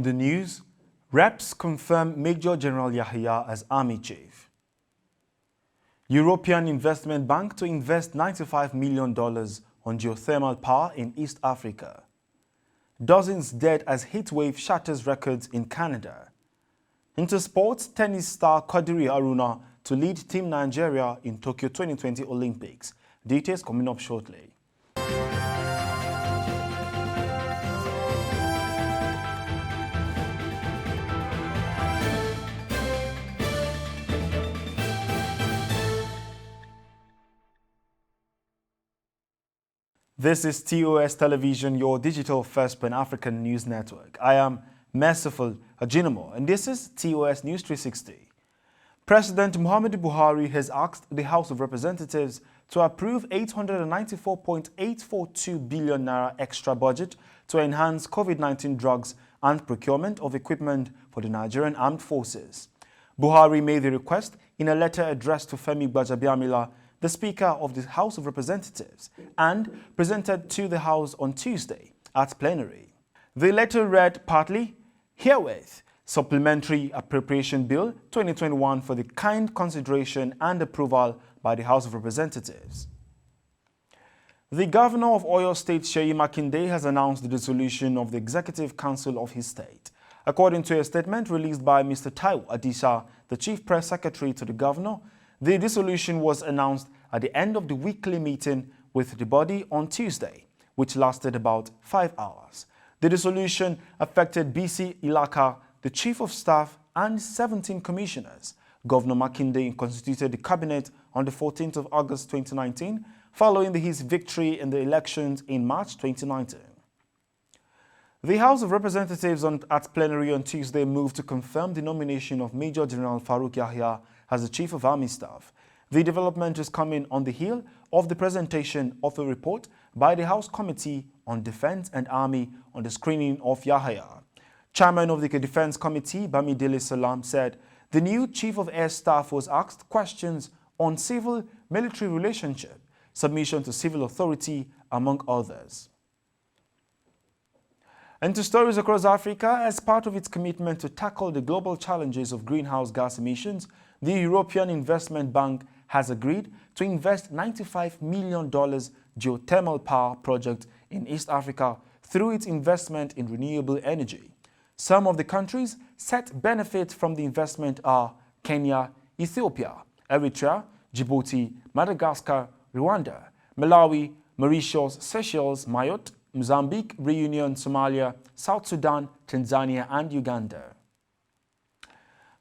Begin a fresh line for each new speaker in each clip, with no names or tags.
In the news, reps confirm Major General Yahya as Army Chief. European Investment Bank to invest $95 million on geothermal power in East Africa. Dozens dead as heatwave shatters records in Canada. Into sports, tennis star Kadiri Haruna to lead Team Nigeria in Tokyo 2020 Olympics. Details coming up shortly. This is TOS Television, your digital first Pan-African news network. I am Merciful Ajinomo, and this is TOS News 360. President Muhammadu Buhari has asked the House of Representatives to approve N894.842 BN extra budget to enhance COVID-19 drugs and procurement of equipment for the Nigerian Armed Forces. Buhari made the request in a letter addressed to Femi Gbajabiamila, the Speaker of the House of Representatives, and presented to the House on Tuesday at plenary. The letter read partly, "Herewith, Supplementary Appropriation Bill 2021 for the kind consideration and approval by the House of Representatives." The Governor of Oyo State, Seyi Makinde, has announced the dissolution of the Executive Council of his state. According to a statement released by Mr. Taiwo Adisa, the Chief Press Secretary to the Governor, the dissolution was announced at the end of the weekly meeting with the body on Tuesday, which lasted about 5 hours. The dissolution affected BC Ilaka, the Chief of Staff, and 17 commissioners. Governor Makinde constituted the cabinet on the 14th of August 2019, following his victory in the elections in March 2019. The House of Representatives at plenary on Tuesday moved to confirm the nomination of Major General Farouk Yahya as the Chief of Army Staff. The development is coming on the heel of the presentation of a report by the House Committee on Defense and Army on the screening of Yahya. Chairman of the Defense Committee, Bamidele Salam, said the new Chief of Air Staff was asked questions on civil-military relationship, submission to civil authority, among others. And to stories across Africa, as part of its commitment to tackle the global challenges of greenhouse gas emissions, the European Investment Bank has agreed to invest $95 million geothermal power project in East Africa through its investment in renewable energy. Some of the countries set benefit from the investment are Kenya, Ethiopia, Eritrea, Djibouti, Madagascar, Rwanda, Malawi, Mauritius, Seychelles, Mayotte, Mozambique, Reunion, Somalia, South Sudan, Tanzania, and Uganda.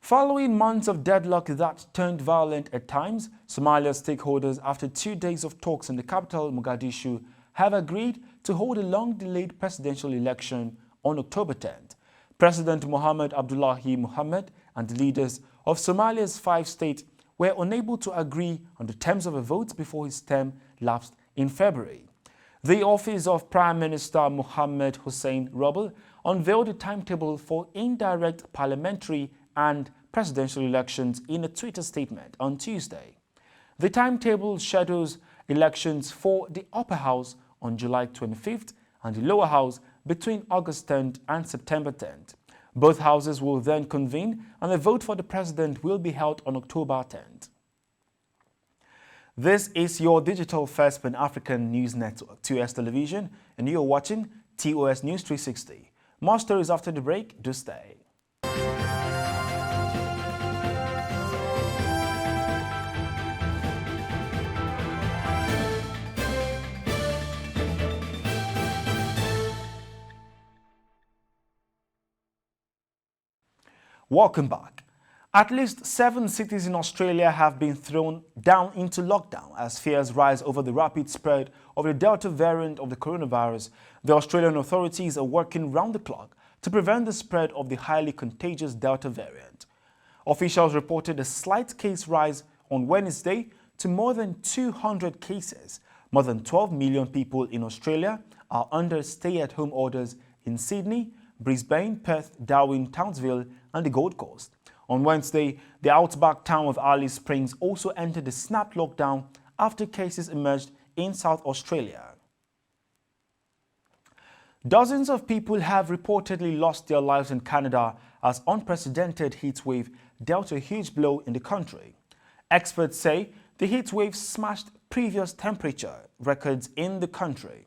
Following months of deadlock that turned violent at times, Somalia's stakeholders, after 2 days of talks in the capital, Mogadishu, have agreed to hold a long-delayed presidential election on October 10th. President Mohamed Abdullahi Mohamed and the leaders of Somalia's 5 states were unable to agree on the terms of a vote before his term lapsed in February. The office of Prime Minister Mohamed Hussein Roble unveiled a timetable for indirect parliamentary and presidential elections in a Twitter statement on Tuesday. The timetable schedules elections for the upper house on July 25th and the lower house between August 10th and September 10th. Both houses will then convene and the vote for the president will be held on October 10th. This is your digital first Pan-African news network, TOS Television, and you are watching TOS News 360. More stories after the break. Do stay. Welcome back. At least 7 cities in Australia have been thrown down into lockdown as fears rise over the rapid spread of the Delta variant of the coronavirus. The Australian authorities are working round the clock to prevent the spread of the highly contagious Delta variant. Officials reported a slight case rise on Wednesday to more than 200 cases. More than 12 million people in Australia are under stay-at-home orders in Sydney, Brisbane, Perth, Darwin, Townsville, and the Gold Coast. On Wednesday, the outback town of Alice Springs also entered a snap lockdown after cases emerged in South Australia. Dozens of people have reportedly lost their lives in Canada as unprecedented heat wave dealt a huge blow in the country. Experts say the heat wave smashed previous temperature records in the country.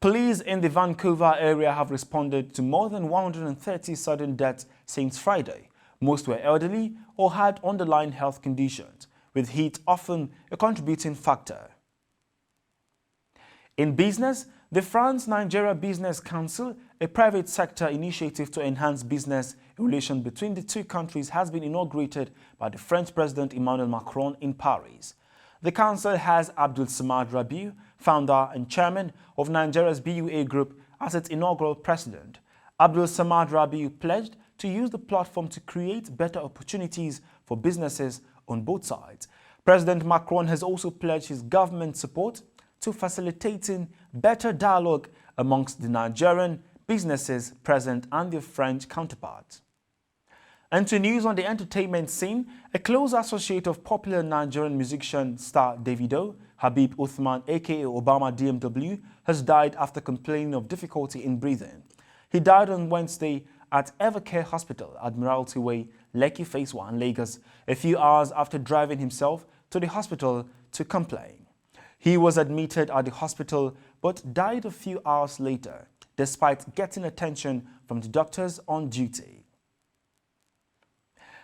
Police in the Vancouver area have responded to more than 130 sudden deaths since Friday. Most were elderly or had underlying health conditions, with heat often a contributing factor. In business, the France-Nigeria Business Council, a private sector initiative to enhance business relations between the two countries, has been inaugurated by the French President Emmanuel Macron in Paris. The council has Abdul Samad Rabiu, founder and chairman of Nigeria's BUA Group, as its inaugural president. Abdul Samad Rabiu pledged to use the platform to create better opportunities for businesses on both sides. President Macron has also pledged his government support to facilitating better dialogue amongst the Nigerian businesses present and their French counterparts. And to news on the entertainment scene, a close associate of popular Nigerian musician star Davido, Habib Uthman aka Obama DMW, has died after complaining of difficulty in breathing. He died on Wednesday at Evercare Hospital, Admiralty Way, Lekki Phase 1, Lagos, a few hours after driving himself to the hospital to complain. He was admitted at the hospital but died a few hours later, despite getting attention from the doctors on duty.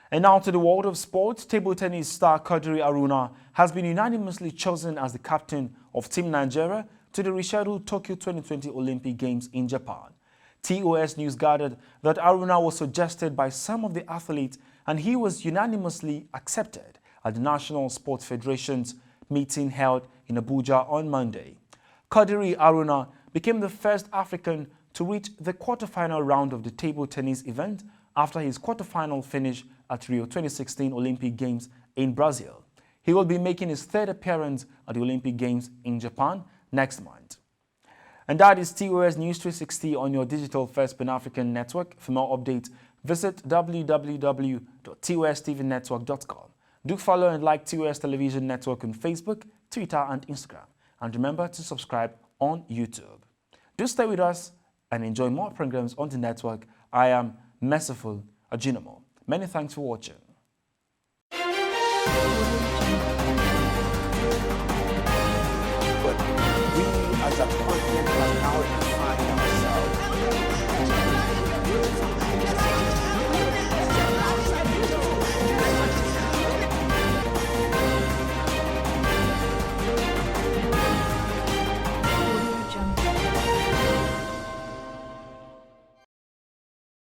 And now to the world of sports. Table tennis star Qadri Aruna has been unanimously chosen as the captain of Team Nigeria to the rescheduled Tokyo 2020 Olympic Games in Japan. TOS News gathered that Aruna was suggested by some of the athletes and he was unanimously accepted at the National Sports Federation's meeting held in Abuja on Monday. Qadri Aruna became the first African to reach the quarterfinal round of the table tennis event after his quarterfinal finish at Rio 2016 Olympic Games in Brazil. He will be making his third appearance at the Olympic Games in Japan next month. And that is TOS News 360 on your digital first Pan-African network. For more updates, visit www.tostvnetwork.com. Do follow and like TOS Television Network on Facebook, Twitter and Instagram. And remember to subscribe on YouTube. Do stay with us and enjoy more programs on the network. I am Merciful Ajinomo. Many thanks for watching.